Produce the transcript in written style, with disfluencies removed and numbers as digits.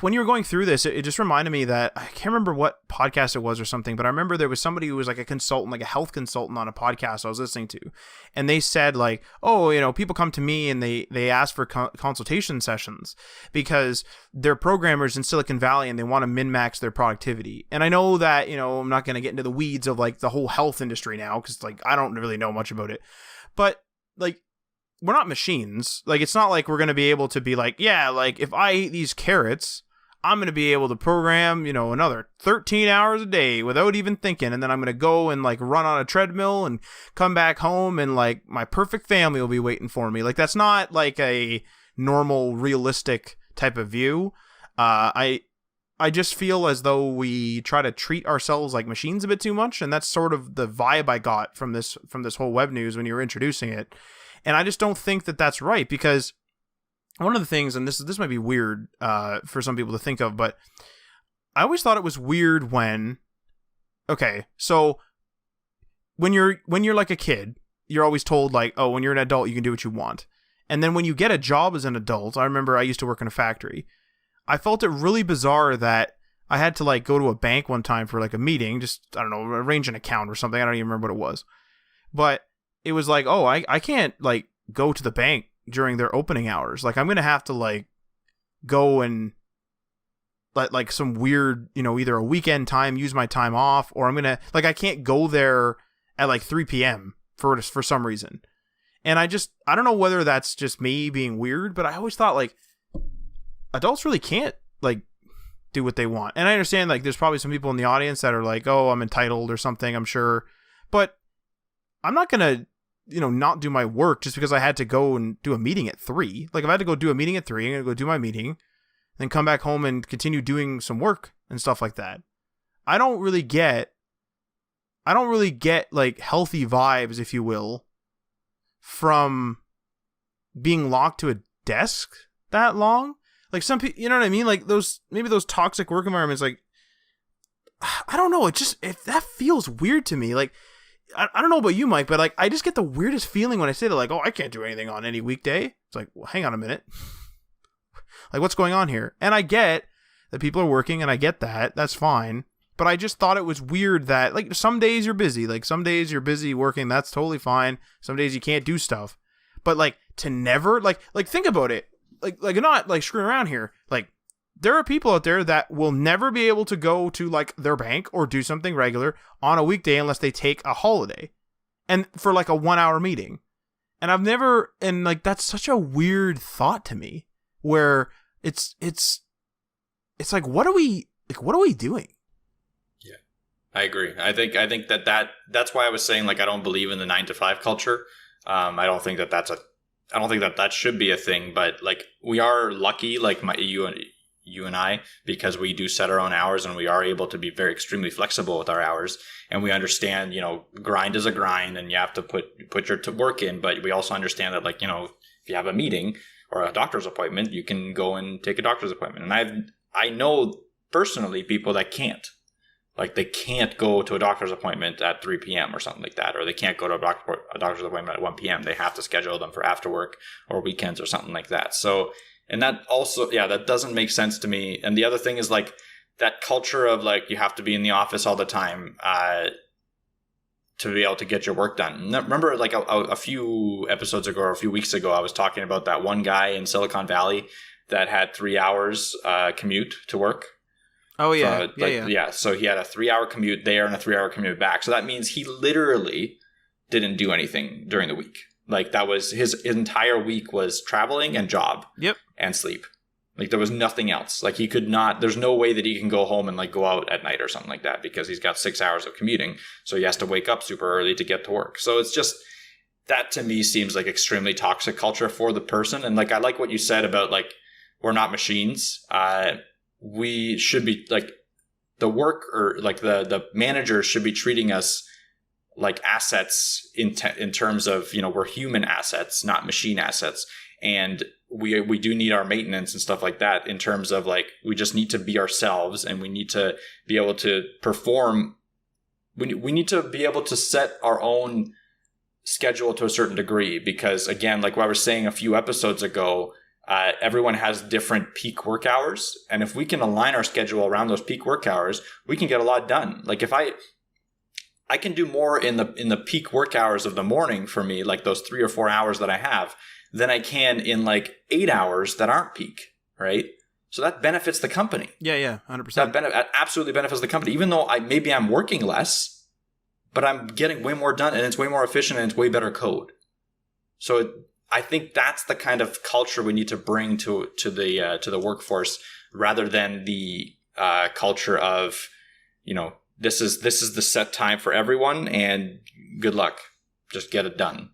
when you were going through this, it just reminded me that I can't remember what podcast it was or something, but I remember there was somebody who was like a consultant, like a health consultant on a podcast I was listening to. And they said like, oh, people come to me and they ask for consultation sessions because they're programmers in Silicon Valley and they want to min-max their productivity. And I know that, I'm not going to get into the weeds of like the whole health industry now because like I don't really know much about it. But like, we're not machines. Like, it's not like we're going to be able to be like, yeah, like if I eat these carrots, I'm going to be able to program, another 13 hours a day without even thinking. And then I'm going to go and like run on a treadmill and come back home and like my perfect family will be waiting for me. Like, that's not like a normal, realistic type of view. I just feel as though we try to treat ourselves like machines a bit too much. And that's sort of the vibe I got from this whole web news when you were introducing it. And I just don't think that that's right because one of the things, and this might be weird for some people to think of, but I always thought it was weird when, okay, so when you're like a kid, you're always told like, oh, when you're an adult, you can do what you want. And then when you get a job as an adult, I remember I used to work in a factory. I felt it really bizarre that I had to like go to a bank one time for like a meeting, just, I don't know, arrange an account or something. I don't even remember what it was. But it was like, oh, I can't like go to the bank during their opening hours. Like, I'm going to have to like go and let like some weird, either a weekend time, use my time off, or I'm going to like, I can't go there at like 3 p.m. for some reason. And I don't know whether that's just me being weird, but I always thought like adults really can't like do what they want. And I understand like there's probably some people in the audience that are like, oh, I'm entitled or something, I'm sure. But I'm not going to, not do my work just because I had to go and do a meeting at 3. Like, if I had to go do a meeting at 3, I'm going to go do my meeting, then come back home and continue doing some work and stuff like that. I don't really get like healthy vibes, if you will, from being locked to a desk that long. Like some people, you know what I mean? Like maybe those toxic work environments, like, I don't know. That feels weird to me. Like, I don't know about you, Mike, but like I just get the weirdest feeling when I say that, like, oh, I can't do anything on any weekday. It's like, well, hang on a minute. Like, what's going on here? And I get that people are working and I get that. That's fine. But I just thought it was weird that like some days you're busy. Like some days you're busy working. That's totally fine. Some days you can't do stuff. But like to never like think about it. Like not like screwing around here. Like there are people out there that will never be able to go to like their bank or do something regular on a weekday unless they take a holiday and for like a 1 hour meeting. And like, that's such a weird thought to me where it's like, what are we doing? Yeah, I agree. I think that's why I was saying, like, I don't believe in the 9 to 5 culture. I don't think that should be a thing, but like we are lucky, like you and I, because we do set our own hours and we are able to be very extremely flexible with our hours. And we understand, grind is a grind and you have to put your work in. But we also understand that, like, if you have a meeting or a doctor's appointment, you can go and take a doctor's appointment. And I know personally people that can't. Like, they can't go to a doctor's appointment at 3 p.m. or something like that, or they can't go to a doctor's appointment at 1 p.m. They have to schedule them for after work or weekends or something like that. So, and that also, yeah, that doesn't make sense to me. And the other thing is like that culture of like, you have to be in the office all the time to be able to get your work done. Remember like a few episodes ago or a few weeks ago, I was talking about that one guy in Silicon Valley that had 3 hours commute to work. Oh, yeah. Yeah. So he had a 3-hour commute there and a 3-hour commute back. So that means he literally didn't do anything during the week. Like, that was his entire week was traveling and job. Yep. And sleep. Like, there was nothing else. Like, he could not, there's no way that he can go home and like go out at night or something like that because he's got 6 hours of commuting. So he has to wake up super early to get to work. So it's just, that to me seems like extremely toxic culture for the person. And like, I like what you said about like, we're not machines. We should be like, the work or like the managers should be treating us like assets in terms of, we're human assets, not machine assets. And we do need our maintenance and stuff like that in terms of like, we just need to be ourselves and we need to be able to perform. We need to be able to set our own schedule to a certain degree because, again, like what I was saying a few episodes ago, Everyone has different peak work hours. And if we can align our schedule around those peak work hours, we can get a lot done. Like if I can do more in the peak work hours of the morning for me, like those 3 or 4 hours that I have, than I can in like 8 hours that aren't peak, right? So that benefits the company. Yeah, 100%. That absolutely benefits the company, even though maybe I'm working less, but I'm getting way more done and it's way more efficient and it's way better code. So I think that's the kind of culture we need to bring to the workforce, rather than the culture of, this is the set time for everyone and good luck, just get it done.